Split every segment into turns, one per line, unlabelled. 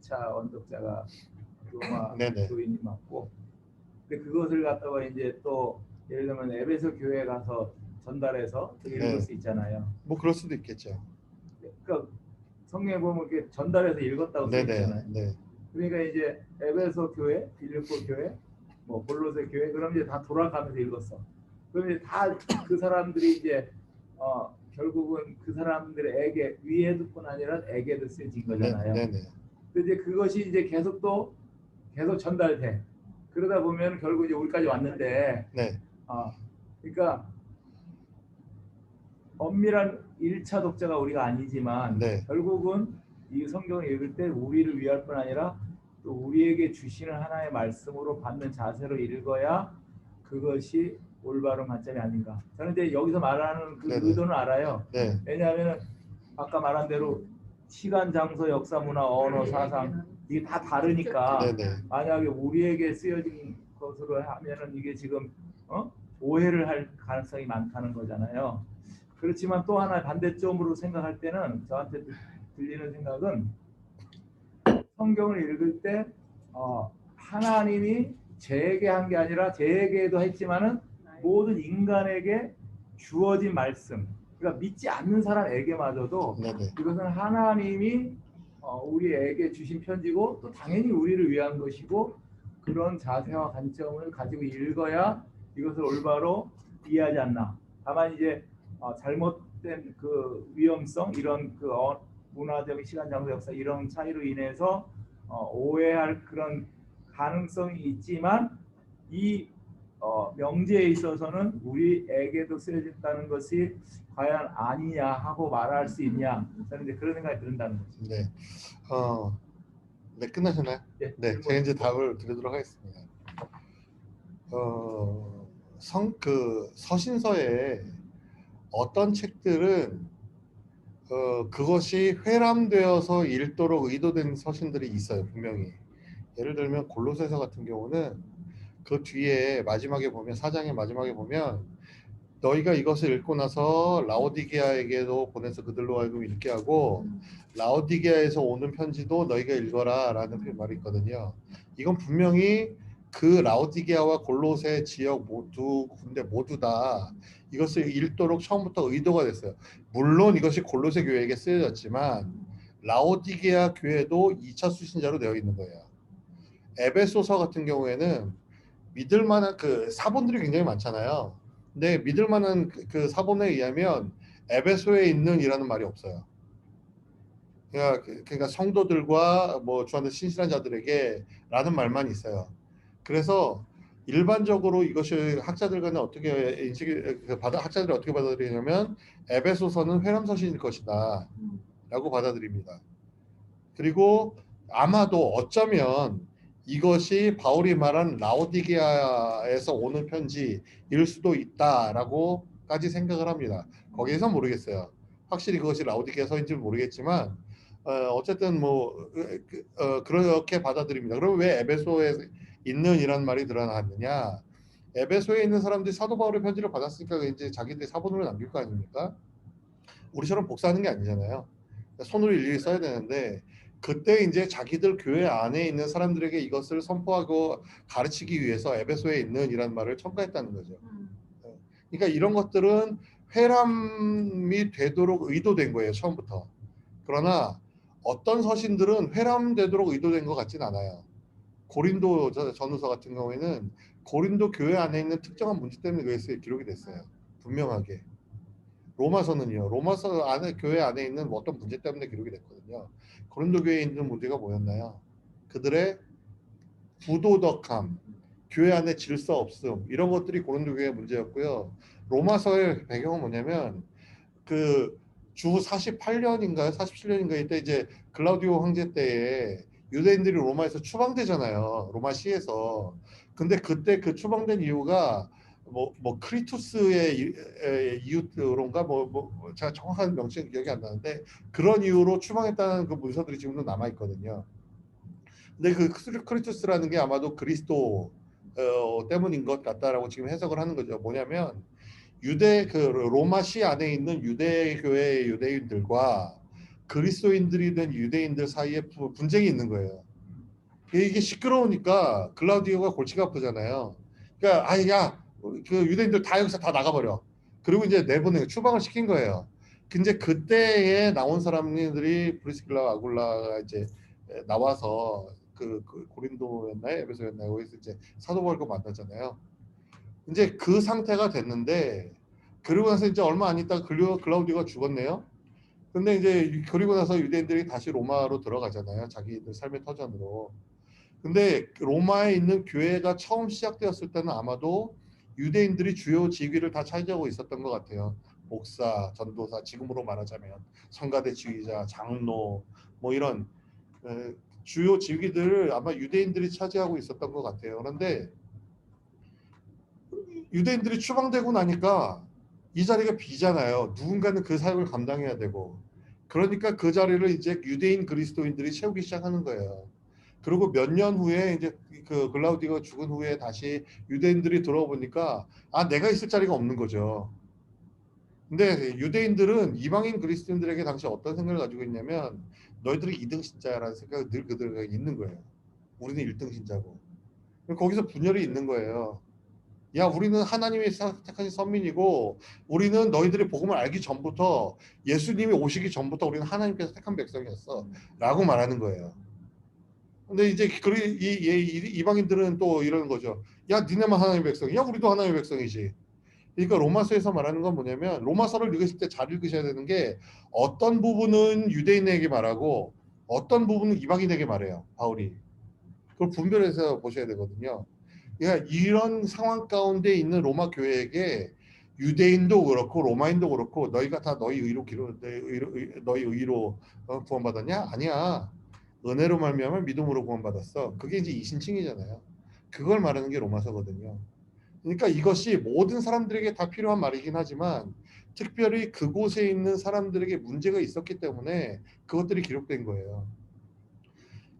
2차 원독자가 로마
네네.
교인이 맞고, 근데 그것을 갖다가 이제 또 예를 들면 에베소 교회 가서 전달해서 또 읽을
네.
수 있잖아요.
뭐 그럴 수도 있겠죠.
그러니까 성경에 보면 이렇게 전달해서 읽었다고 써
네네.
있잖아요.
네.
그러니까 이제 에베소 교회, 빌립보 교회, 뭐 골로새 교회, 그럼 이제 다 돌아가면서 읽었어. 그럼 이제 다 그 사람들이 이제 결국은 그 사람들에게 위에도뿐 아니라 에게도 쓰여진 거잖아요.
네네.
근데 이제 그것이 이제 계속 전달돼. 그러다 보면 결국 이제 우리까지 왔는데,
네.
그러니까 엄밀한 1차 독자가 우리가 아니지만
네.
결국은 이 성경을 읽을 때 우리를 위할 뿐 아니라 또 우리에게 주시는 하나의 말씀으로 받는 자세로 읽어야 그것이 올바른 관점이 아닌가. 저는 이제 여기서 말하는 그
네네.
의도는 알아요.
네.
왜냐하면 아까 말한 대로 시간, 장소, 역사, 문화, 언어, 사상 이게 다 다르니까
네네.
만약에 우리에게 쓰여진 것으로 하면은 이게 지금 오해를 할 가능성이 많다는 거잖아요. 그렇지만 또 하나 반대점으로 생각할 때는 저한테 들리는 생각은 성경을 읽을 때 하나님이 제에게 한 게 아니라 제에게도 했지만은 모든 인간에게 주어진 말씀, 그러니까 믿지 않는 사람에게마저도
네네.
이것은 하나님이 우리에게 주신 편지고 또 당연히 우리를 위한 것이고, 그런 자세와 관점을 가지고 읽어야 이것을 올바로 이해하지 않나. 다만 이제 잘못된 그 위험성, 이런 그 문화적인 시간, 장소, 역사 이런 차이로 인해서 오해할 그런 가능성이 있지만, 이 명제에 있어서는 우리에게도 쓰여졌다는 것이 과연 아니냐 하고 말할 수 있냐, 저는 이제 그런 생각이 든다는 거죠.
네. 네, 끝나셨나요?
네,
네, 제가 이제 답을 드리도록 하겠습니다. 서신서에 어떤 책들은 그것이 회람되어서 읽도록 의도된 서신들이 있어요, 분명히. 예를 들면 골로새서 같은 경우는 그 뒤에 마지막에 보면, 4장의 마지막에 보면, 너희가 이것을 읽고 나서 라오디게아에게도 보내서 그들로 하여금 읽게 하고 라오디게아에서 오는 편지도 너희가 읽어라 라는 말이 있거든요. 이건 분명히 그 라오디게아와 골로새 지역 모두 군데 모두 다 이것을 읽도록 처음부터 의도가 됐어요. 물론 이것이 골로새 교회에게 쓰여졌지만 라오디게아 교회도 2차 수신자로 되어 있는 거예요. 에베소서 같은 경우에는 믿을 만한 그 사본들이 굉장히 많잖아요. 근데 믿을 만한 그 사본에 의하면 에베소에 있는 이라는 말이 없어요. 그러니까 성도들과 뭐 주한의 신실한 자들에게 라는 말만 있어요. 그래서 일반적으로 이것이 학자들 간에 어떻게 학자들이 어떻게 받아들이냐면 에베소서는 회람서신일 것이다 라고 받아들입니다. 그리고 아마도 어쩌면 이것이 바울이 말한 라오디게아에서 오는 편지일 수도 있다라고까지 생각을 합니다. 거기에서 모르겠어요. 확실히 그것이 라오디게아서인지 모르겠지만 어쨌든 뭐 그렇게 받아들입니다. 그럼 왜 에베소에 있는 이란 말이 드러났느냐? 에베소에 있는 사람들이 사도 바울의 편지를 받았으니까 이제 자기들이 사본으로 남길 거 아닙니까? 우리처럼 복사하는 게 아니잖아요. 손으로 일일이 써야 되는데 그때 이제 자기들 교회 안에 있는 사람들에게 이것을 선포하고 가르치기 위해서 에베소에 있는 이란 말을 첨가했다는 거죠. 그러니까 이런 것들은 회람이 되도록 의도된 거예요, 처음부터. 그러나 어떤 서신들은 회람되도록 의도된 것 같진 않아요. 고린도 전후서 같은 경우에는 고린도 교회 안에 있는 특정한 문제 때문에 그것이 기록이 됐어요. 분명하게. 로마서는요. 로마서 안에 교회 안에 있는 어떤 문제 때문에 기록이 됐거든요. 고린도 교회에 있는 문제가 뭐였나요? 그들의 부도덕함, 교회 안에 질서 없음 이런 것들이 고린도 교회의 문제였고요. 로마서의 배경은 뭐냐면 그 주 48년인가요? 47년인가 이때 이제 글라우디오 황제 때에 유대인들이 로마에서 추방되잖아요. 로마 시에서. 근데 그때 그 추방된 이유가 뭐 크리투스의 이유로인가 제가 정확한 명칭 기억이 안 나는데 그런 이유로 추방했다는 그 문서들이 지금도 남아 있거든요. 근데 그 크리투스라는 게 아마도 그리스도 때문인 것 같다라고 지금 해석을 하는 거죠. 뭐냐면 로마시 안에 있는 유대교회의 유대인들과 그리스도인들이 된 유대인들 사이에 분쟁이 있는 거예요. 이게 시끄러우니까 글라우디오가 골치가 아프잖아요. 그러니까 아야 그 유대인들 다 여기서 다 나가버려. 그리고 이제 내보내 추방을 시킨 거예요. 근데 그때에 나온 사람들이 브리스길라 아굴라가 이제 나와서 그 고린도였나요? 에베소였나요? 거기서 이제 사도 바울과 만났잖아요. 이제 그 상태가 됐는데 그러고 나서 이제 얼마 안 있다가 글라우디오가 죽었네요. 근데 이제 그리고 나서 유대인들이 다시 로마로 들어가잖아요. 자기들 삶의 터전으로. 근데 로마에 있는 교회가 처음 시작되었을 때는 아마도 유대인들이 주요 직위를 다 차지하고 있었던 것 같아요. 목사, 전도사, 지금으로 말하자면 성가대 지휘자, 장로, 뭐 이런 주요 직위들을 아마 유대인들이 차지하고 있었던 것 같아요. 그런데 유대인들이 추방되고 나니까 이 자리가 비잖아요. 누군가는 그 사역을 감당해야 되고, 그러니까 그 자리를 이제 유대인 그리스도인들이 채우기 시작하는 거예요. 그리고 몇 년 후에 이제 그 글라우디가 죽은 후에 다시 유대인들이 들어와 보니까 아 내가 있을 자리가 없는 거죠. 근데 유대인들은 이방인 그리스도인들에게 당시 어떤 생각을 가지고 있냐면 너희들이 2등 신자라는 생각이 늘 그들에게 있는 거예요. 우리는 1등 신자고. 거기서 분열이 있는 거예요. 야 우리는 하나님이 택하신 선민이고 우리는 너희들이 복음을 알기 전부터 예수님이 오시기 전부터 우리는 하나님께서 택한 백성이었어 라고 말하는 거예요. 근데 이제 이방인들은 또 이러는 거죠. 야 니네만 하나님의 백성이야 우리도 하나님의 백성이지. 그러니까 로마서에서 말하는 건 뭐냐면 로마서를 읽으실 때 잘 읽으셔야 되는 게 어떤 부분은 유대인에게 말하고 어떤 부분은 이방인에게 말해요. 바울이. 그걸 분별해서 보셔야 되거든요. 그러니까 이런 상황 가운데 있는 로마 교회에게 유대인도 그렇고 로마인도 그렇고 너희가 다 너희 의로 너희 의로 구원받았냐? 아니야. 은혜로 말미암아 믿음으로 구원받았어. 그게 이제 이신칭이잖아요. 그걸 말하는 게 로마서거든요. 그러니까 이것이 모든 사람들에게 다 필요한 말이긴 하지만 특별히 그곳에 있는 사람들에게 문제가 있었기 때문에 그것들이 기록된 거예요.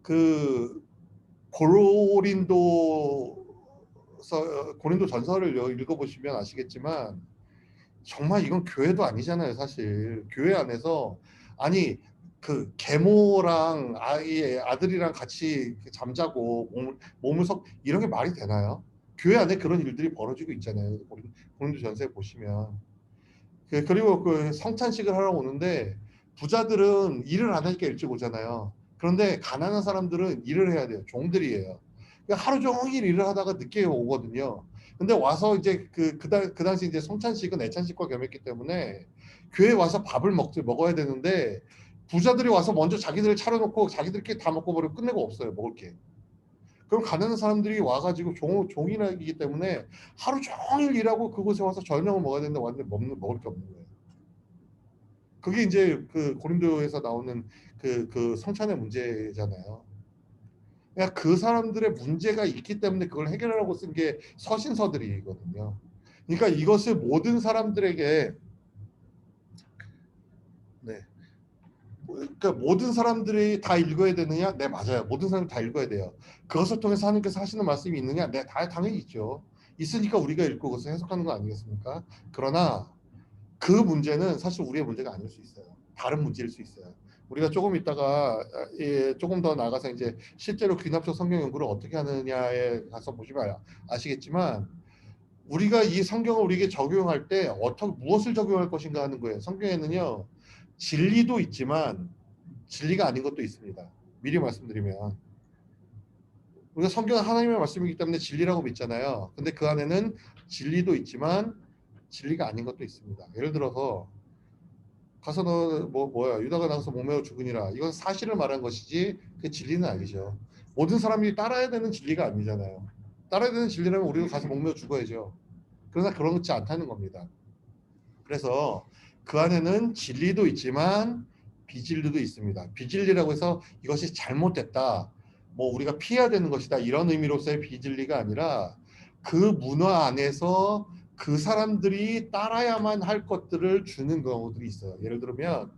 그 고린도 전서를 읽어보시면 아시겠지만 정말 이건 교회도 아니잖아요. 사실 교회 안에서 아니 그 계모랑 아들이랑 같이 잠자고 몸을 석 이런 게 말이 되나요? 교회 안에 그런 일들이 벌어지고 있잖아요. 고린도 전서에 보시면 그리고 그 성찬식을 하러 오는데 부자들은 일을 안 하니까 일찍 오잖아요. 그런데 가난한 사람들은 일을 해야 돼요. 종들이에요. 그러니까 하루 종일 일을 하다가 늦게 오거든요. 근데 와서 이제 그 당시 이제 성찬식은 애찬식과 겸했기 때문에 교회 와서 밥을 먹어야 되는데 부자들이 와서 먼저 자기들 차려놓고 자기들끼리 다 먹고 버리고 끝내고 없어요. 먹을 게. 그럼 가난한 사람들이 와가지고 종이나기 때문에 하루 종일 일하고 그곳에 와서 저녁을 먹어야 되는데 완전 먹을 게 없는 거예요. 그게 이제 그 고린도에서 나오는 그 성찬의 문제잖아요. 그러니까 그 사람들의 문제가 있기 때문에 그걸 해결하라고 쓴 게 서신서들이거든요. 그러니까 이것을 모든 사람들에게 네. 그러니까 모든 사람들이 다 읽어야 되느냐? 네, 맞아요. 모든 사람이 다 읽어야 돼요. 그것을 통해서 하나님께서 하시는 말씀이 있느냐? 네, 다 당연히 있죠. 있으니까 우리가 읽고 그것을 해석하는 거 아니겠습니까? 그러나 그 문제는 사실 우리의 문제가 아닐 수 있어요. 다른 문제일 수 있어요. 우리가 조금 있다가 조금 더 나가서 이제 실제로 귀납적 성경 연구를 어떻게 하느냐에 가서 보시면 아시겠지만 우리가 이 성경을 우리에게 적용할 때 무엇을 적용할 것인가 하는 거예요. 성경에는요 진리도 있지만 진리가 아닌 것도 있습니다. 미리 말씀드리면 우리가 성경은 하나님의 말씀이기 때문에 진리라고 믿잖아요. 근데 그 안에는 진리도 있지만 진리가 아닌 것도 있습니다. 예를 들어서 가서 너 뭐야 유다가 나가서 목매어 죽으니라 이건 사실을 말한 것이지 그 진리는 아니죠. 모든 사람이 따라야 되는 진리가 아니잖아요. 따라야 되는 진리라면 우리도 가서 목매어 죽어야죠. 그러나 그렇지 않다는 겁니다. 그래서 그 안에는 진리도 있지만 비진리도 있습니다. 비진리라고 해서 이것이 잘못됐다, 뭐 우리가 피해야 되는 것이다 이런 의미로서의 비진리가 아니라 그 문화 안에서 그 사람들이 따라야만 할 것들을 주는 경우들이 있어요. 예를 들면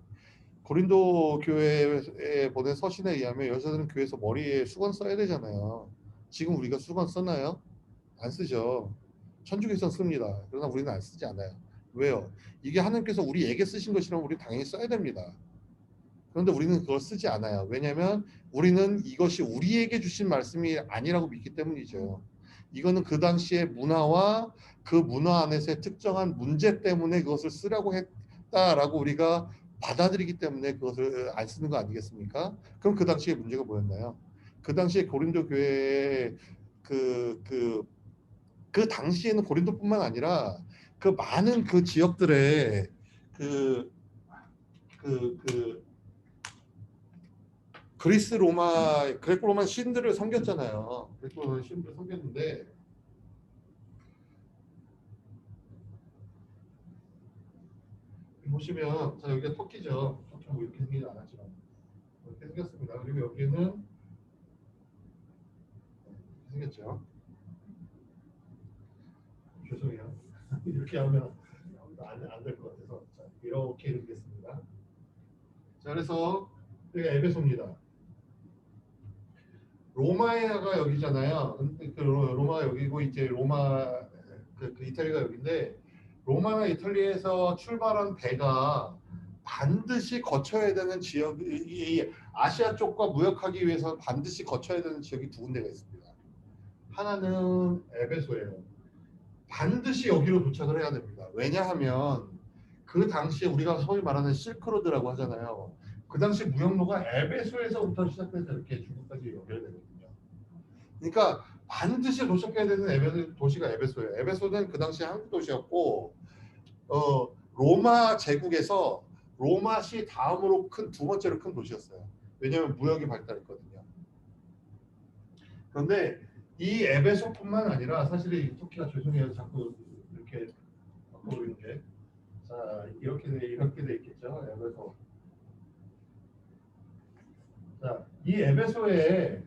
고린도 교회에 보낸 서신에 의하면 여자들은 교회에서 머리에 수건 써야 되잖아요. 지금 우리가 수건 쓰나요? 안 쓰죠. 천주교에서 씁니다. 그러나 우리는 안 쓰지 않아요. 왜요? 이게 하나님께서 우리에게 쓰신 것이라면 우리 당연히 써야 됩니다. 그런데 우리는 그걸 쓰지 않아요. 왜냐하면 우리는 이것이 우리에게 주신 말씀이 아니라고 믿기 때문이죠. 이거는 그 당시의 문화와 그 문화 안에서의 특정한 문제 때문에 그것을 쓰라고 했다라고 우리가 받아들이기 때문에 그것을 안 쓰는 거 아니겠습니까? 그럼 그 당시의 문제가 뭐였나요? 그 당시에 고린도 교회의 그 당시에는 고린도뿐만 아니라 그 많은 그 지역들의 그 그레코 로마 신들을 섬겼잖아요. 그레코 로마 신들을 섬겼는데 보시면 자 여기가 터키죠. 터키 뭐 이렇게 생기지 않았지만 이렇게 생겼습니다. 그리고 여기는 이렇게 생겼죠. 죄송해요. 이렇게 하면 안 될 것 같아서 자, 이렇게 해드리겠습니다. 자 그래서 여기가 에베소입니다. 로마가 여기잖아요. 그 로마가 여기고 이제 로마 그 이탈리아가 여기인데 로마나 이탈리아에서 출발한 배가 반드시 거쳐야 되는 지역, 이 아시아 쪽과 무역하기 위해서 반드시 거쳐야 되는 지역이 두 군데가 있습니다. 하나는 에베소예요. 반드시 여기로 도착을 해야 됩니다. 왜냐하면 그 당시에 우리가 소위 말하는 실크로드라고 하잖아요. 그 당시 무역로가 에베소에서부터 시작해서 이렇게 중국까지 연결되거든요. 그러니까 반드시 도착해야 되는 도시가 에베소예요. 에베소는 그 당시 한국 도시였고 로마 제국에서 로마시 다음으로 큰 두 번째로 큰 도시였어요. 왜냐하면 무역이 발달했거든요. 그런데 이 에베소뿐만 아니라 사실 이 터키가 죄송해요. 자꾸 이렇게 바꿔버리는 게. 자 이렇게 돼 있겠죠. 에베소. 자 이 에베소에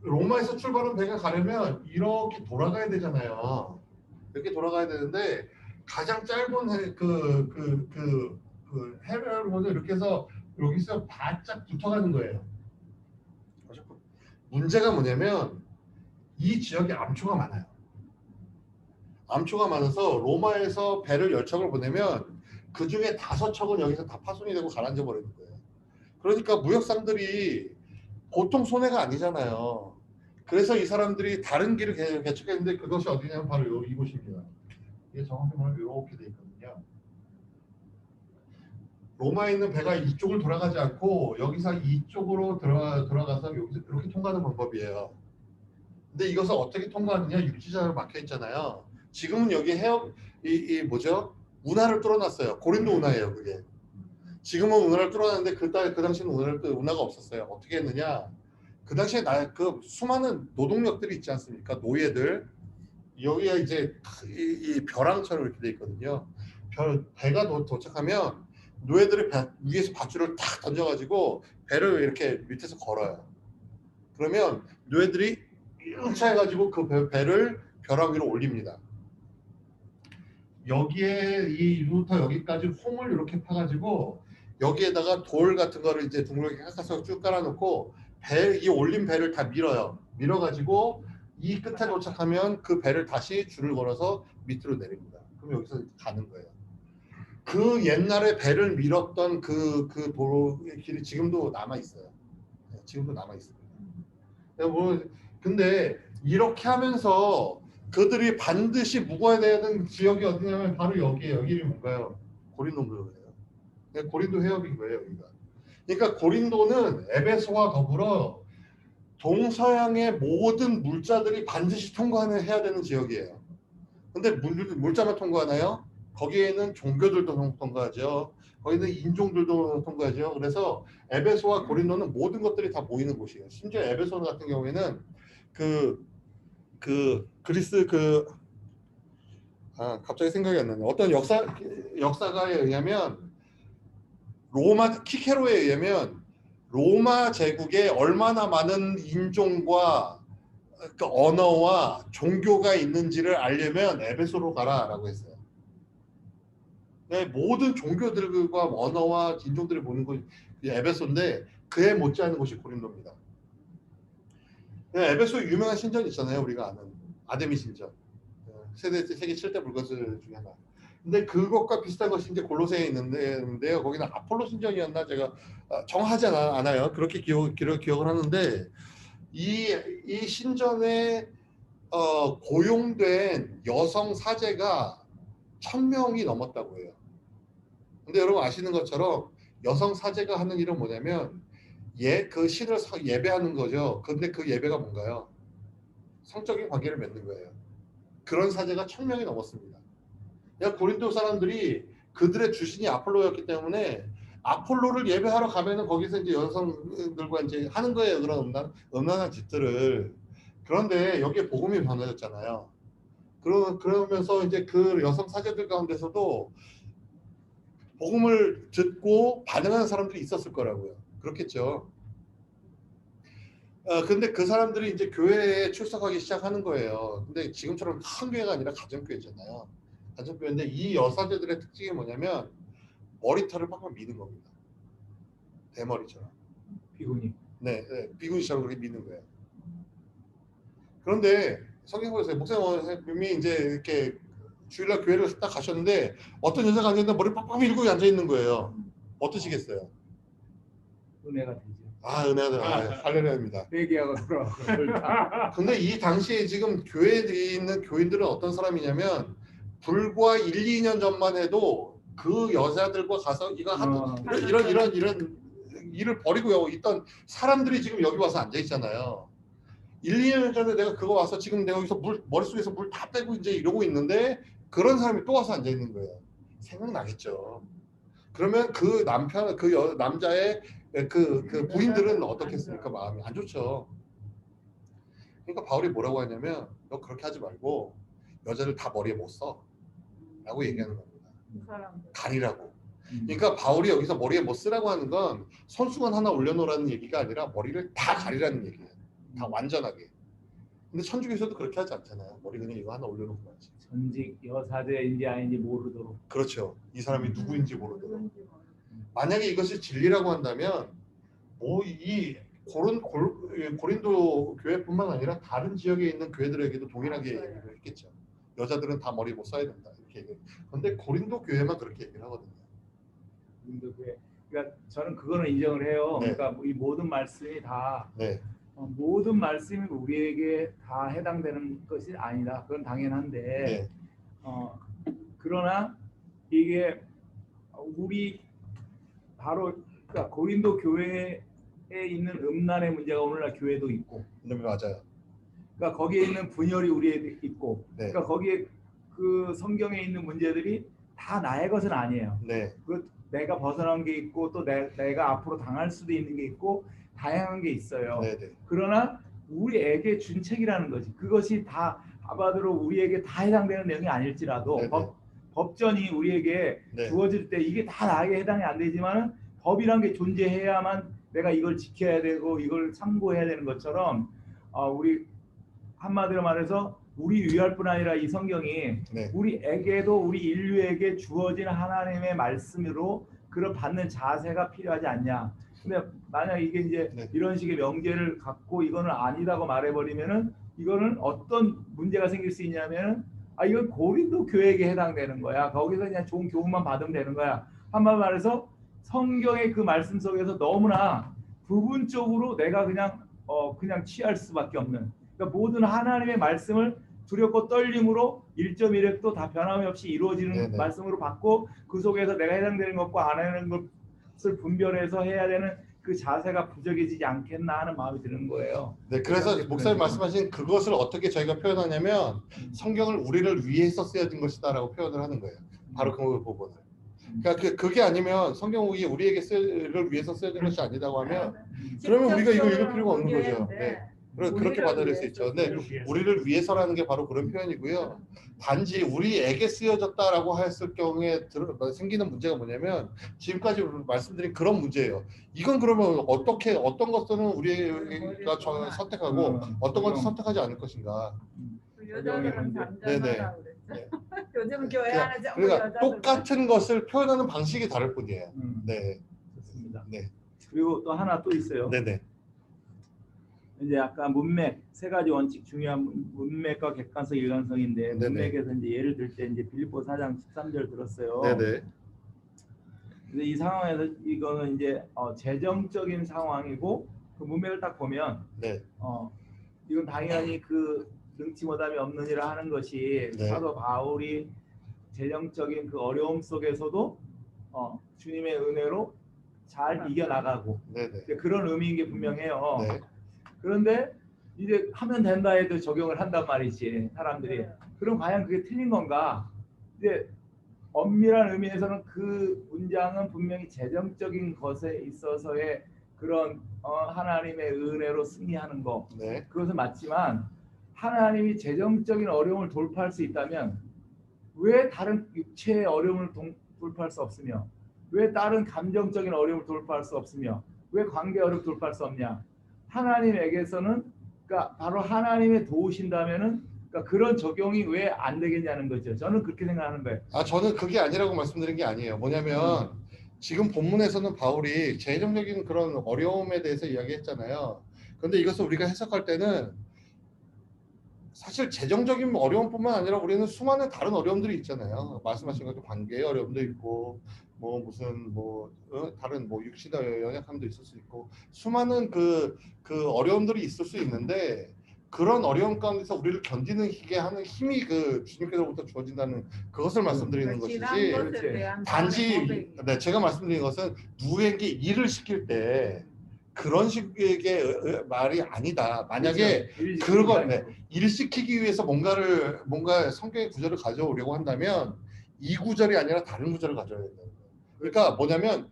로마에서 출발한 배가 가려면 이렇게 돌아가야 되잖아요. 이렇게 돌아가야 되는데 가장 짧은 해변으로 이렇게 해서 여기서 바짝 붙어가는 거예요. 문제가 뭐냐면 이 지역에 암초가 많아요. 암초가 많아서 로마에서 배를 10척을 보내면 그 중에 5척은 여기서 다 파손이 되고 가라앉아 버리는 거예요. 그러니까 무역상들이 보통 손해가 아니잖아요. 그래서 이 사람들이 다른 길을 개척했는데 그것이 어디냐면 바로 이곳입니다. 이게 정확히 말하면 이렇게 돼 있거든요. 로마에 있는 배가 이쪽을 돌아가지 않고 여기서 이쪽으로 들어가서 여기서 이렇게 통과하는 방법이에요. 근데 이것을 어떻게 통과하느냐 육지자로 막혀 있잖아요. 지금은 여기 해역 뭐죠? 운하를 뚫어놨어요. 고린도 운하예요, 그게. 지금은 운하를 뚫어놨는데 그 당시에는 운하가 없었어요. 어떻게 했느냐? 그 당시에 그 수많은 노동력들이 있지 않습니까? 노예들. 여기가 이제 이 벼랑처럼 이렇게 돼 있거든요. 배가 도착하면 노예들이 위에서 밧줄을 탁 던져가지고 배를 이렇게 밑에서 걸어요. 그러면 노예들이 이렇게 해가지고 그 배를 벼랑 위로 올립니다. 여기에 이부터 여기까지 홈을 이렇게 파가지고 여기에다가 돌 같은 거를 이제 둥글게 깎아서 쭉 깔아놓고 이 올린 배를 다 밀어요. 밀어가지고 이 끝에 도착하면 그 배를 다시 줄을 걸어서 밑으로 내립니다. 그럼 여기서 가는 거예요. 그 옛날에 배를 밀었던 그 도로길이 지금도 남아 있어요. 지금도 남아 있습니다. 근데 이렇게 하면서 그들이 반드시 묵어야 되는 지역이 어디냐면 바로 여기에요. 여기는 뭔가요? 고린도예요. 고린도 해협인 거예요, 여기가. 그러니까 고린도는 에베소와 더불어 동서양의 모든 물자들이 반드시 해야 되는 지역이에요. 근데 물자만 통과하나요? 거기에는 종교들도 통과하죠. 거기는 인종들도 통과하죠. 그래서 에베소와 고린도는 모든 것들이 다 모이는 곳이에요. 심지어 에베소 같은 경우에는 그리스 갑자기 생각이 안 나네. 어떤 역사가에 의하면 로마 키케로에 의하면 로마 제국에 얼마나 많은 인종과 그 언어와 종교가 있는지를 알려면 에베소로 가라라고 했어요. 네, 모든 종교들과 언어와 인종들을 보는 곳이 에베소인데 그에 못지않은 곳이 고린도입니다. 네, 에베소에 유명한 신전 있잖아요. 우리가 아는 아데미 신전. 세계 7대 불가수 중에 하나. 근데 그것과 비슷한 것이 이제 골로새에 있는데요. 거기는 아폴로 신전이었나 제가 정하지 않아요. 그렇게 기억을 하는데 이 신전에 고용된 여성 사제가 1,000명이 넘었다고 해요. 근데 여러분 아시는 것처럼 여성 사제가 하는 일은 뭐냐면 그 신을 예배하는 거죠. 근데 그 예배가 뭔가요? 성적인 관계를 맺는 거예요. 그런 사제가 1,000명이 넘었습니다. 고린도 사람들이 그들의 주신이 아폴로였기 때문에 아폴로를 예배하러 가면은 거기서 이제 여성들과 이제 하는 거예요. 그런 음란한 짓들을. 그런데 여기에 복음이 전해졌잖아요. 그러면서 이제 그 여성 사제들 가운데서도 복음을 듣고 반응하는 사람들이 있었을 거라고요. 그렇겠죠. 근데 그 사람들이 이제 교회에 출석하기 시작하는 거예요. 근데 지금처럼 큰 교회가 아니라 가정교회잖아요. 가정교회인데 이 여사제들의 특징이 뭐냐면 머리털을 팍팍 미는 겁니다. 대머리처럼.
비구니.
네, 비구니처럼 그렇게 미는 거예요. 그런데 성경 보세요. 목사님이 이제 이렇게 주일날 교회를 딱 가셨는데 어떤 여자가 앉아있는데 머리 빡빡 밀고 앉아있는 거예요. 어떠시겠어요?
은혜가 되죠.
은혜가 할렐루야입니다.
회개하고 돌아가고.
근데 이 당시에 지금 교회에 있는 교인들은 어떤 사람이냐면 불과 1, 2년 전만 해도 그 여자들과 가서 이런 일을 벌이고 있던 사람들이 지금 여기 와서 앉아 있잖아요. 1, 2년 전에 내가 그거 와서 지금 내가 여기서 머릿속에서 물 다 빼고 이제 이러고 있는데 그런 사람이 또 와서 앉아 있는 거예요. 생각나겠죠. 그러면 그 남자의 그 부인들은 어떻겠습니까? 마음이 안 좋죠. 그러니까 바울이 뭐라고 하냐면 너 그렇게 하지 말고 여자를 다 머리에 못 써 라고 얘기하는 겁니다. 가리라고. 그러니까 바울이 여기서 머리에 못 쓰라고 하는 건 손수건 하나 올려놓으라는 얘기가 아니라 머리를 다 가리라는 얘기예요. 다 완전하게. 근데 천주교에서도 그렇게 하지 않잖아요. 머리 그냥 이거 하나 올려놓고 가지.
전직 여사제인지 아닌지 모르도록.
그렇죠. 이 사람이 누구인지 모르도록. 만약에 이것이 진리라고 한다면 이 고린도 교회뿐만 아니라 다른 지역에 있는 교회들에게도 동일하게 얘기를 했겠죠. 여자들은 다 머리 못 써야 된다 이렇게 얘기해요. 그런데 고린도 교회만 그렇게 얘기를 하거든요.
고린도 교회. 그러니까 저는 그거는 인정을 해요.
네.
그러니까 이 모든 말씀이 다
네.
모든 말씀이 우리에게 다 해당되는 것이 아니다. 그건 당연한데
네.
그러나 이게 우리 바로 그러니까 고린도 교회에 있는 음란의 문제가 오늘날 교회도 있고,
네, 맞아요.
그러니까 거기에 있는 분열이 우리에 있고,
네.
그러니까 거기에 그 성경에 있는 문제들이 다 나의 것은 아니에요.
네.
그 내가 벗어난 게 있고 또 내가 앞으로 당할 수도 있는 게 있고 다양한 게 있어요.
네, 네.
그러나 우리에게 준 책이라는 것이 그것이 다 아바드로 우리에게 다 해당되는 내용이 아닐지라도
네, 네.
법전이 우리에게
네.
주어질 때 이게 다 나에게 해당이 안 되지만은 법이란 게 존재해야만 내가 이걸 지켜야 되고 이걸 참고해야 되는 것처럼 우리 한마디로 말해서 우리 위할 뿐 아니라 이 성경이
네.
우리에게도 우리 인류에게 주어진 하나님의 말씀으로 그걸 받는 자세가 필요하지 않냐. 근데 만약 이게 이제
네.
이런 식의 명제를 갖고 이거는 아니다고 말해버리면은 이거는 어떤 문제가 생길 수 있냐면은 이건 고린도 교회에게 해당되는 거야. 거기서 그냥 좋은 교훈만 받으면 되는 거야. 한마디로 말해서 성경의 그 말씀 속에서 너무나 부분적으로 내가 그냥 취할 수밖에 없는. 그러니까 모든 하나님의 말씀을 두렵고 떨림으로 1.1획도 다 변함이 없이 이루어지는
네네.
말씀으로 받고 그 속에서 내가 해당되는 것과 안 해당되는 것을 분별해서 해야 되는 그 자세가 부족해지지 않겠나 하는 마음이 드는 거예요.
네, 그래서 목사님 말씀하신 그것을 어떻게 저희가 표현하냐면 성경을 우리를 위해서 쓰여진 것이다라고 표현을 하는 거예요. 바로 그 부분을. 그러니까 그게 아니면 성경이 우리에게 를 위해서 쓰여진 것이 아니라고 하면 그러면 우리가 이거 읽을 필요가 없는 거죠. 네. 그렇게 받아들일 수 있죠. 근데 우리를 위해서라는 게 바로 그런 표현이고요. 단지 우리에게 쓰여졌다라고 했을 경우에 생기는 문제가 뭐냐면 지금까지 말씀드린 그런 문제예요. 이건 그러면 어떤 것들은 우리가 선택하고 어떤 것은 선택하지 않을 것인가.
여자들은 잠잠하다 그랬죠. 요즘 교회 안에 전부
그러니까
여자들
똑같은 것을 표현하는 방식이 다를 뿐이에요. 네.
좋습니다.
네.
그리고 또 하나 또 있어요.
네네.
이제 아까 문맥 세 가지 원칙 중요한 문맥과 객관성, 일관성인데
네네.
문맥에서 이제 예를 들 때 이제 빌립보 4장 13절 들었어요.
네네.
근데 이 상황에서 이거는 이제 재정적인 상황이고 그 문맥을 딱 보면
네.
이건 당연히 그 능치 못함이 없느니라 하는 것이
네.
사도 바울이 재정적인 그 어려움 속에서도 주님의 은혜로 잘 이겨나가고
네네.
그런 의미인 게 분명해요.
네.
그런데 이제 하면 된다 해도 적용을 한단 말이지 사람들이. 그럼 과연 그게 틀린 건가? 이제 엄밀한 의미에서는 그 문장은 분명히 재정적인 것에 있어서의 그런 하나님의 은혜로 승리하는 거
네.
그것은 맞지만 하나님이 재정적인 어려움을 돌파할 수 있다면 왜 다른 육체의 어려움을 돌파할 수 없으며 왜 다른 감정적인 어려움을 돌파할 수 없으며 왜 관계 어려움을 돌파할 수 없냐? 하나님에게서는 그러니까 바로 하나님의 도우신다면은 그러니까 그런 적용이 왜 안 되겠냐는 거죠. 저는 그렇게 생각하는 거예요.
저는 그게 아니라고 말씀드린 게 아니에요. 뭐냐면 지금 본문에서는 바울이 재정적인 그런 어려움에 대해서 이야기했잖아요. 그런데 이것을 우리가 해석할 때는 사실 재정적인 어려움뿐만 아니라 우리는 수많은 다른 어려움들이 있잖아요. 말씀하신 것처럼 관계의 어려움도 있고 뭐 무슨 다른 육신의 연약함도 있을 수 있고 수많은 그 어려움들이 있을 수 있는데 그런 어려움 가운데서 우리를 견디게 하는 힘이 그 주님께서부터 주어진다는 그것을 말씀드리는 것이지 단지 제가 말씀드린 것은 누구에게 일을 시킬 때 그런 식의 말이 아니다. 만약에 그걸 일 시키기 위해서 뭔가 성경의 구절을 가져오려고 한다면 이 구절이 아니라 다른 구절을 가져야 된다. 그러니까 뭐냐면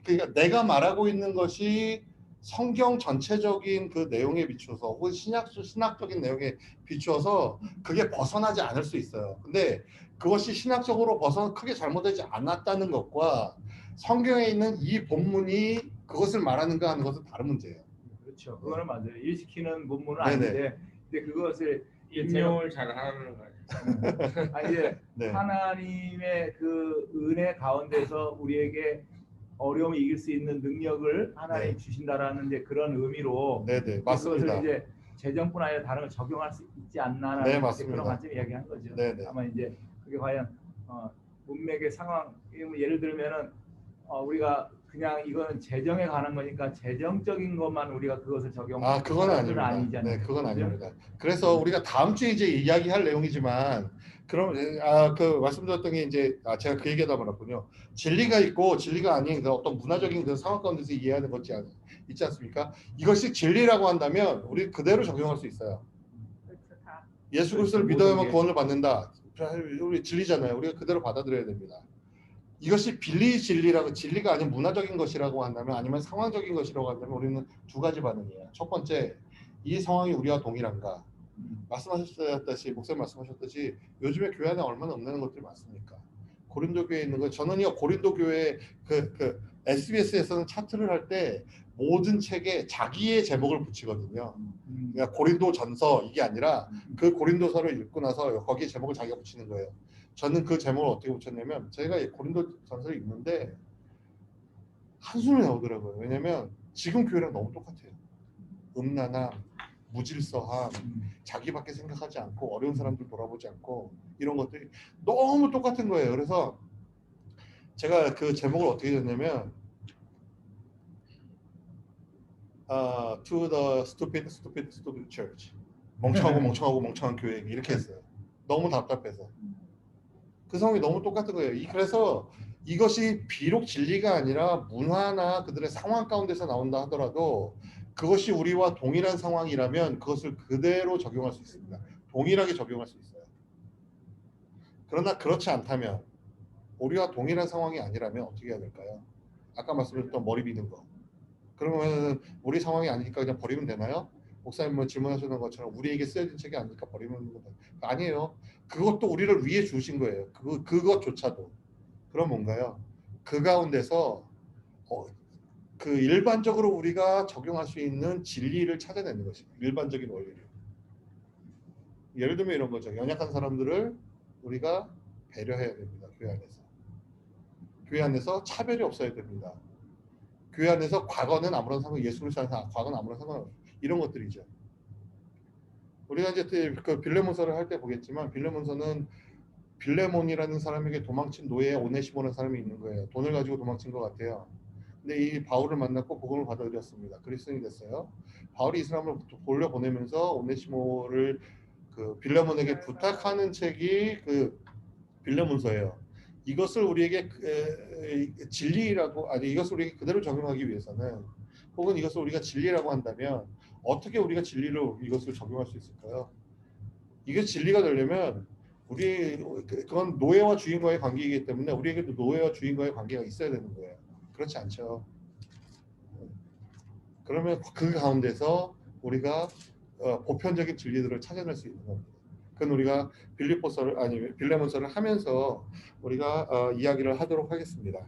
그러니까 내가 말하고 있는 것이 성경 전체적인 그 내용에 비추어서 혹은 신학적인 내용에 비추어서 그게 벗어나지 않을 수 있어요. 근데 그것이 신학적으로 크게 잘못되지 않았다는 것과 성경에 있는 이 본문이 그것을 말하는가 하는 것은 다른 문제예요.
그렇죠. 그거는 맞아요. 일시키는 본문은
네네.
아닌데 근데 그것을
인용을 잘 하는 거예요.
이제
네.
하나님의 그 은혜 가운데서 우리에게 어려움을 이길 수 있는 능력을 하나님이
네.
주신다라는 이제 그런 의미로
네네 맞습니다.
그것을 이제 재정뿐 아니라 다른 걸 적용할 수 있지 않나라는
네, 맞습니다.
그런 관점 이야기한 거죠.
네네.
아마 이제 그게 과연 문맥의 상황 예를 들면은 우리가 그냥 이거는 재정에 관한 거니까 재정적인 것만 우리가 그것을 적용하는
그건 아닙니다.
아니잖아요.
네, 그건
그죠?
아닙니다. 그래서 우리가 다음 주에 이제 이야기할 내용이지만 그럼 그 말씀드렸던 게 이제 제가 그 얘기하다 말았군요. 진리가 있고 진리가 아닌 그 어떤 문화적인 그 상황 가운데서 이해하는 것이 있지 않습니까? 이것이 진리라고 한다면 우리 그대로 적용할 수 있어요.
그렇죠, 다.
예수 그리스도를
그렇죠,
믿어야만
모든 게.
구원을 받는다. 우리 진리잖아요. 우리가 그대로 받아들여야 됩니다. 이것이 빌리 진리라고 진리가 아닌 문화적인 것이라고 한다면 아니면 상황적인 것이라고 한다면 우리는 두 가지 반응이에요. 첫 번째, 이 상황이 우리와 동일한가? 말씀하셨듯이 목사님 말씀하셨듯이 요즘에 교회 안에 얼마나 없는 것들이 많습니까? 고린도 교회에 있는 거 저는요 고린도 교회 그 SBS에서는 차트를 할 때 모든 책에 자기의 제목을 붙이거든요. 그러니까 고린도 전서 이게 아니라 그 고린도서를 읽고 나서 거기에 제목을 자기가 붙이는 거예요. 저는 그 제목을 어떻게 붙였냐면 제가 고린도 전서를 읽는데 한숨이 나오더라고요. 왜냐면 지금 교회랑 너무 똑같아요. 음란함, 무질서함, 자기밖에 생각하지 않고 어려운 사람들 돌아보지 않고 이런 것들이 너무 똑같은 거예요. 그래서 제가 그 제목을 어떻게 줬냐면 To the stupid church. 멍청한 교회 이렇게 했어요. 너무 답답해서. 그 상황이 너무 똑같은 거예요. 그래서 이것이 비록 진리가 아니라 문화나 그들의 상황 가운데서 나온다 하더라도 그것이 우리와 동일한 상황이라면 그것을 그대로 적용할 수 있습니다. 동일하게 적용할 수 있어요. 그러나 그렇지 않다면 우리와 동일한 상황이 아니라면 어떻게 해야 될까요? 아까 말씀드렸던 머리 비는 거. 그러면 우리 상황이 아니니까 그냥 버리면 되나요? 목사님 질문하시는 것처럼 우리에게 쓰여진 책이 아니니까 버리면 아니에요. 그것도 우리를 위해 주신 거예요. 그것조차도. 그럼 뭔가요? 그 가운데서 그 일반적으로 우리가 적용할 수 있는 진리를 찾아내는 것입니다. 일반적인 원리를. 예를 들면 이런 거죠. 연약한 사람들을 우리가 배려해야 됩니다. 교회 안에서. 교회 안에서 차별이 없어야 됩니다. 교회 안에서 과거는 아무런 상관 예수 그리스도 안에서 과거는 아무런 상관없어요. 이런 것들이죠. 우리가 이제 그 빌레몬서를 할 때 보겠지만 빌레몬서는 빌레몬이라는 사람에게 도망친 노예 오네시모라는 사람이 있는 거예요. 돈을 가지고 도망친 것 같아요. 근데 이 바울을 만났고 복음을 받아들였습니다. 그리스도인이 됐어요. 바울이 이 사람을 돌려보내면서 오네시모를 그 빌레몬에게 부탁하는 책이 그 빌레몬서예요. 이것을 우리에게 진리라고 아니 이것을 우리에게 그대로 적용하기 위해서는 혹은 이것을 우리가 진리라고 한다면 어떻게 우리가 진리로 이것을 적용할 수 있을까요? 이게 진리가 되려면 그건 노예와 주인과의 관계이기 때문에 우리에게도 노예와 주인과의 관계가 있어야 되는 거예요. 그렇지 않죠. 그러면 그 가운데서 우리가 보편적인 진리들을 찾아낼 수 있는 겁니다. 그건 우리가 빌레몬서를 하면서 우리가 이야기를 하도록 하겠습니다.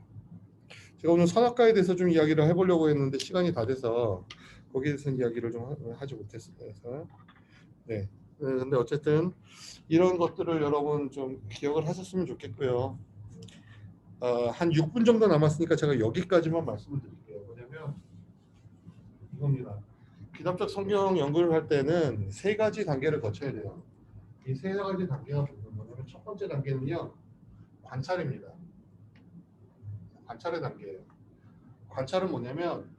제가 오늘 선악과에 대해서 좀 이야기를 해보려고 했는데 시간이 다 돼서 거기에 대해서 이야기를 좀 하지 못했어요. 네. 근데 어쨌든 이런 것들을 여러분 좀 기억을 하셨으면 좋겠고요. 한 6분 정도 남았으니까 제가 여기까지만 말씀을 드릴게요. 뭐냐면 이겁니다. 귀납적 성경 연구를 할 때는 3가지 단계를 거쳐야 돼요. 이 3가지 단계가 뭐냐면 첫 번째 단계는요. 관찰입니다. 관찰의 단계예요. 관찰은 뭐냐면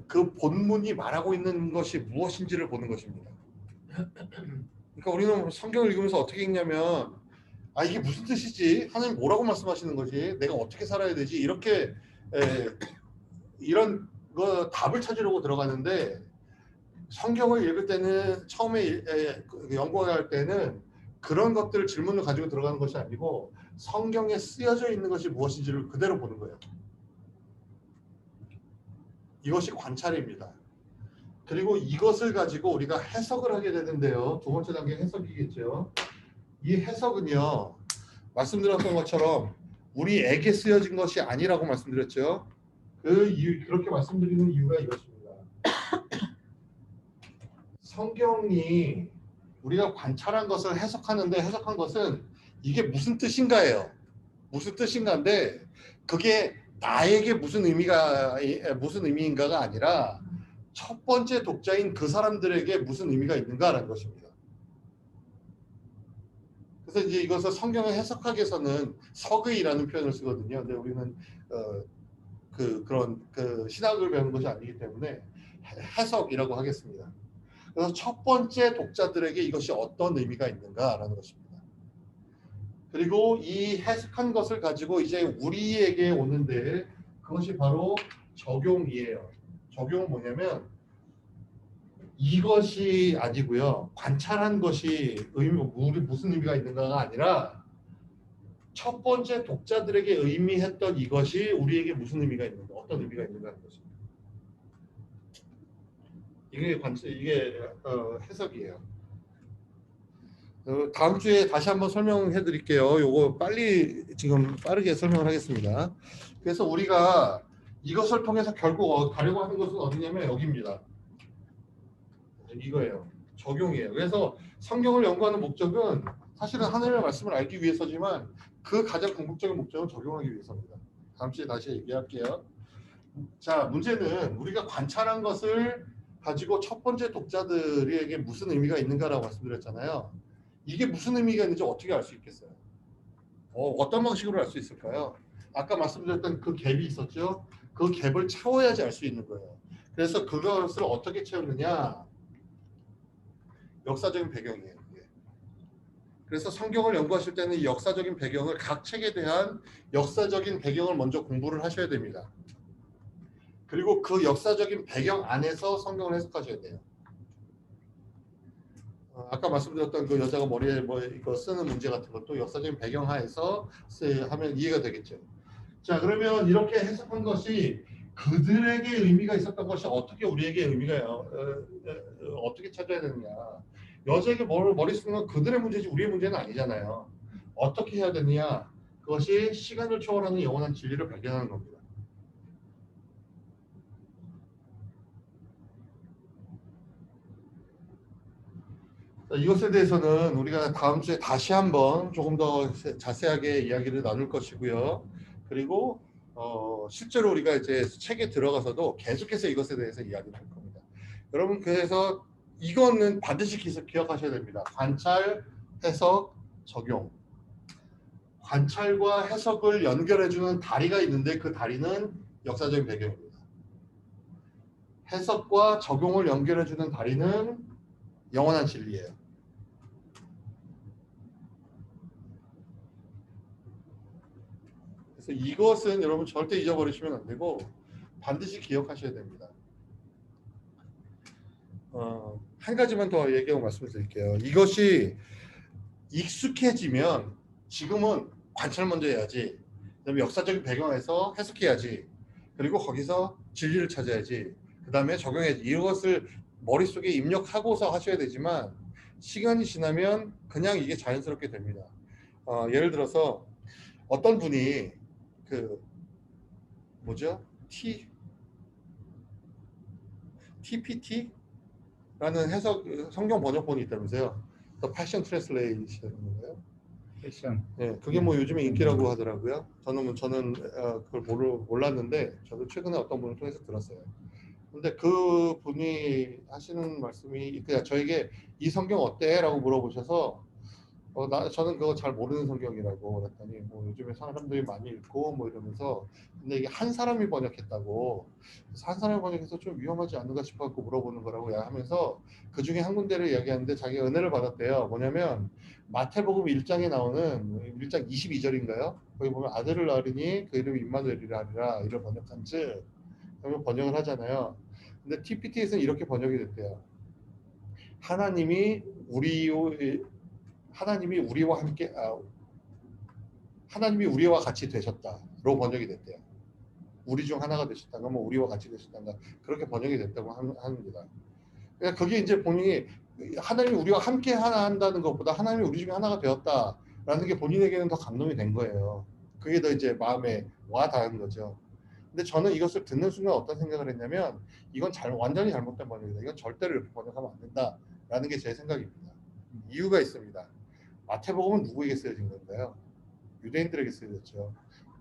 그 본문이 말하고 있는 것이 무엇인지를 보는 것입니다. 그러니까 우리는 성경을 읽으면서 어떻게 읽냐면 이게 무슨 뜻이지? 하나님 뭐라고 말씀하시는 거지? 내가 어떻게 살아야 되지? 이렇게 이런 거 답을 찾으려고 들어가는데 성경을 읽을 때는 처음에 연구할 때는 그런 것들 질문을 가지고 들어가는 것이 아니고 성경에 쓰여져 있는 것이 무엇인지를 그대로 보는 거예요. 이것이 관찰입니다. 그리고 이것을 가지고 우리가 해석을 하게 되는데요. 두 번째 단계 해석이겠죠. 이 해석은요. 말씀드렸던 것처럼 우리에게 쓰여진 것이 아니라고 말씀드렸죠. 그렇게 말씀드리는 이유가 이것입니다. 성경이 우리가 관찰한 것을 해석하는데 해석한 것은 이게 무슨 뜻인가예요. 무슨 뜻인가인데 그게 나에게 무슨 의미인가가 아니라 첫 번째 독자인 그 사람들에게 무슨 의미가 있는가라는 것입니다. 그래서 이제 이것을 성경을 해석하기 위해서는 서의라는 표현을 쓰거든요. 근데 우리는 그런 신학을 배우는 것이 아니기 때문에 해석이라고 하겠습니다. 그래서 첫 번째 독자들에게 이것이 어떤 의미가 있는가라는 것입니다. 그리고 이 해석한 것을 가지고 이제 우리에게 오는데 그것이 바로 적용이에요. 적용은 뭐냐면 이것이 아니고요. 관찰한 것이 무슨 의미가 있는가가 아니라 첫 번째 독자들에게 의미했던 이것이 우리에게 무슨 의미가 있는가, 어떤 의미가 있는가 하는 것입니다. 이게 해석이에요. 다음 주에 다시 한번 설명해 드릴게요. 요거 지금 빠르게 설명을 하겠습니다. 그래서 우리가 이것을 통해서 결국 가려고 하는 것은 어디냐면 여기입니다. 이거예요. 적용이에요. 그래서 성경을 연구하는 목적은 사실은 하나님의 말씀을 알기 위해서지만 그 가장 궁극적인 목적은 적용하기 위해서입니다. 다음 주에 다시 얘기할게요. 자, 문제는 우리가 관찰한 것을 가지고 첫 번째 독자들에게 무슨 의미가 있는가라고 말씀드렸잖아요. 이게 무슨 의미가 있는지 어떻게 알 수 있겠어요? 어떤 방식으로 알 수 있을까요? 아까 말씀드렸던 그 갭이 있었죠? 그 갭을 채워야지 알 수 있는 거예요. 그래서 그것을 어떻게 채우느냐? 역사적인 배경이에요. 그래서 성경을 연구하실 때는 이 역사적인 배경을 각 책에 대한 역사적인 배경을 먼저 공부를 하셔야 됩니다. 그리고 그 역사적인 배경 안에서 성경을 해석하셔야 돼요. 아까 말씀드렸던 그 여자가 머리에 이거 쓰는 문제 같은 것도 역사적인 배경 하에서 하면 이해가 되겠죠. 자, 그러면 이렇게 해석한 것이 그들에게 의미가 있었던 것이 어떻게 우리에게 어떻게 찾아야 되느냐. 여자에게 머리 쓰는 건 그들의 문제지 우리의 문제는 아니잖아요. 어떻게 해야 되느냐. 그것이 시간을 초월하는 영원한 진리를 발견하는 겁니다. 이것에 대해서는 우리가 다음 주에 다시 한번 조금 더 자세하게 이야기를 나눌 것이고요. 그리고 실제로 우리가 이제 책에 들어가서도 계속해서 이것에 대해서 이야기를 할 겁니다. 여러분 그래서 이거는 반드시 기억하셔야 됩니다. 관찰, 해석, 적용. 관찰과 해석을 연결해주는 다리가 있는데 그 다리는 역사적인 배경입니다. 해석과 적용을 연결해주는 다리는 영원한 진리예요. 그래서 이것은 여러분 절대 잊어버리시면 안 되고 반드시 기억하셔야 됩니다. 한 가지만 더 얘기하고 말씀드릴게요. 이것이 익숙해지면 지금은 관찰 먼저 해야지, 그다음에 역사적인 배경에서 해석해야지, 그리고 거기서 진리를 찾아야지, 그 다음에 적용해야지, 이것을 머릿속에 입력하고서 하셔야 되지만 시간이 지나면 그냥 이게 자연스럽게 됩니다. 예를 들어서 어떤 분이 그 뭐죠? TPT라는 해석 성경 번역본이 있다면서요. The Passion Translation인가요?
패션.
네, 그게 뭐 요즘에 인기라고 하더라고요. 저는 그걸 몰랐는데 저도 최근에 어떤 분을 통해서 들었어요. 근데 그 분이 하시는 말씀이 그냥 저에게 이 성경 어때?라고 물어보셔서 저는 그거 잘 모르는 성경이라고 그랬더니 뭐 요즘에 사람들이 많이 읽고 뭐 이러면서 근데 이게 한 사람이 번역했다고, 그래서 한 사람이 번역해서 좀 위험하지 않는가 싶어 갖고 물어보는 거라고 하면서 그 중에 한 군데를 이야기하는데 자기가 은혜를 받았대요. 뭐냐면 마태복음 1장에 나오는 1장 22절인가요? 거기 보면 아들을 낳으리니 그 이름이 임마누엘이라 하리라 이를 번역한즉, 그러면 번역을 하잖아요. 근데 TPT에서는 이렇게 번역이 됐대요. 하나님이 우리와 함께 하나님이 우리와 같이 되셨다로 번역이 됐대요. 우리 중 하나가 되셨다가 뭐 우리와 같이 되셨다가 그렇게 번역이 됐다고 합니다. 그러니까 그게 이제 본인이 하나님이 우리와 함께 하나 한다는 것보다 하나님이 우리 중에 하나가 되었다라는 게 본인에게는 더 감동이 된 거예요. 그게 더 이제 마음에 와 닿은 거죠. 근데 저는 이것을 듣는 순간 어떤 생각을 했냐면 이건 완전히 잘못된 번역이다. 이건 절대로 이렇게 번역하면 안 된다라는 게 제 생각입니다. 이유가 있습니다. 마태복음은 누구에게 쓰여진 건가요? 유대인들에게 쓰여졌죠.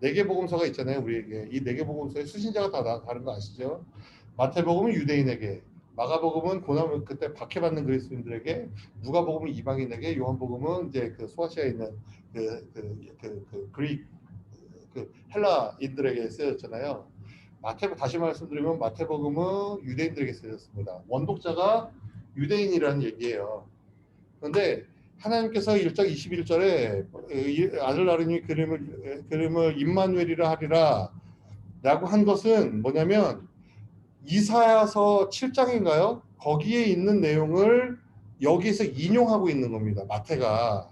4개 복음서가 있잖아요, 우리에게. 이 4개 복음서의 수신자가 다 다른 거 아시죠? 마태복음은 유대인에게, 마가복음은 고난 그때 박해받는 그리스도인들에게, 누가복음은 이방인에게, 요한복음은 이제 그 소아시아에 있는 그릭 헬라인들에게 쓰여졌잖아요. 다시 말씀드리면 마태복음은 유대인들에게 쓰여졌습니다. 원독자가 유대인이라는 얘기예요. 그런데 하나님께서 1장 21절에 아들 낳으니 그림을 임마누엘이라 하리라 라고 한 것은 뭐냐면 이사야서 7장인가요? 거기에 있는 내용을 여기서 인용하고 있는 겁니다. 마태가.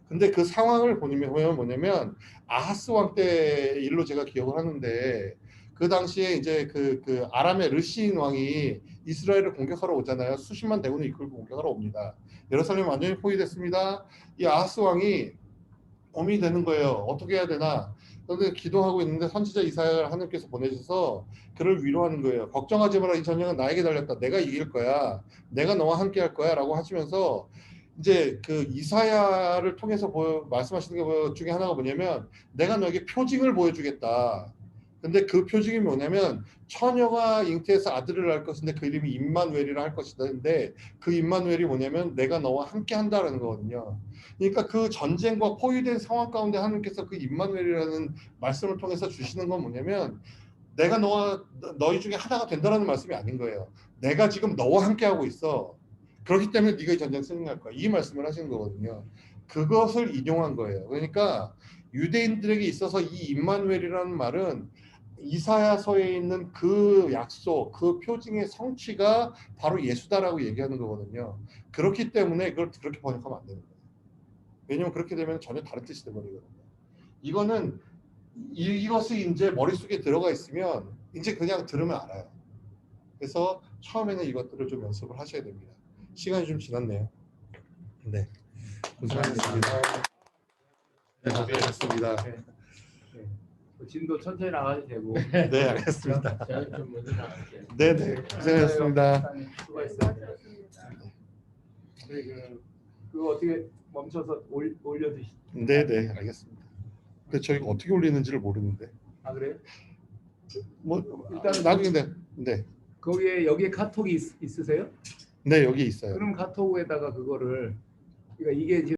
근데 그 상황을 보면 뭐냐면 아하스 왕 때 일로 제가 기억을 하는데 그 당시에 이제 그 아람의 르신 왕이 이스라엘을 공격하러 오잖아요. 수십만 대군을 이끌고 공격하러 옵니다. 예루살렘 완전히 포위됐습니다. 이 아하스 왕이 고민이 되는 거예요. 어떻게 해야 되나? 그런데 기도하고 있는데 선지자 이사야를 하나님께서 보내셔서 그를 위로하는 거예요. 걱정하지 마라. 이 전쟁은 나에게 달렸다. 내가 이길 거야. 내가 너와 함께 할 거야. 라고 하시면서 이제 그 이사야를 통해서 말씀하시는 것 중에 하나가 뭐냐면 내가 너에게 표징을 보여주겠다. 근데 그 표징이 뭐냐면 처녀가 잉태해서 아들을 낳을 것인데 그 이름이 임마누엘이라 할 것이다. 근데 그 임마누엘이 뭐냐면 내가 너와 함께 한다라는 거거든요. 그러니까 그 전쟁과 포위된 상황 가운데 하나님께서 그 임마누엘이라는 말씀을 통해서 주시는 건 뭐냐면 내가 너희 중에 하나가 된다라는 말씀이 아닌 거예요. 내가 지금 너와 함께 하고 있어. 그렇기 때문에 네가 이 전쟁 승리할 거야. 이 말씀을 하시는 거거든요. 그것을 인용한 거예요. 그러니까 유대인들에게 있어서 이 임마누엘이라는 말은 이사야서에 있는 그 약속, 그 표징의 성취가 바로 예수다라고 얘기하는 거거든요. 그렇기 때문에 그걸 그렇게 번역하면 안 되는 거예요. 왜냐면 그렇게 되면 전혀 다른 뜻이 되버리거든요. 이거는 이것이 이제 머릿속에 들어가 있으면 이제 그냥 들으면 알아요. 그래서 처음에는 이것들을 좀 연습을 하셔야 됩니다. 시간이 좀 지났네요. 네, 고생하셨습니다. 네, 고생하셨습니다.
진도 천천히 나가도 되고.
네, 알겠습니다.
제가 좀 먼저 나갈게요.
네, 네, 고생하셨습니다.
수고하셨습니다. 그거 어떻게 멈춰서 올려주시?
네, 네, 알겠습니다. 근데 저희가 어떻게 올리는지를 모르는데.
아 그래요?
뭐
일단은
나중에 네.
거기에 여기에 카톡이 있으세요?
네, 여기 있어요.
그럼 카톡에다가 그거를 그러니까 이게 지금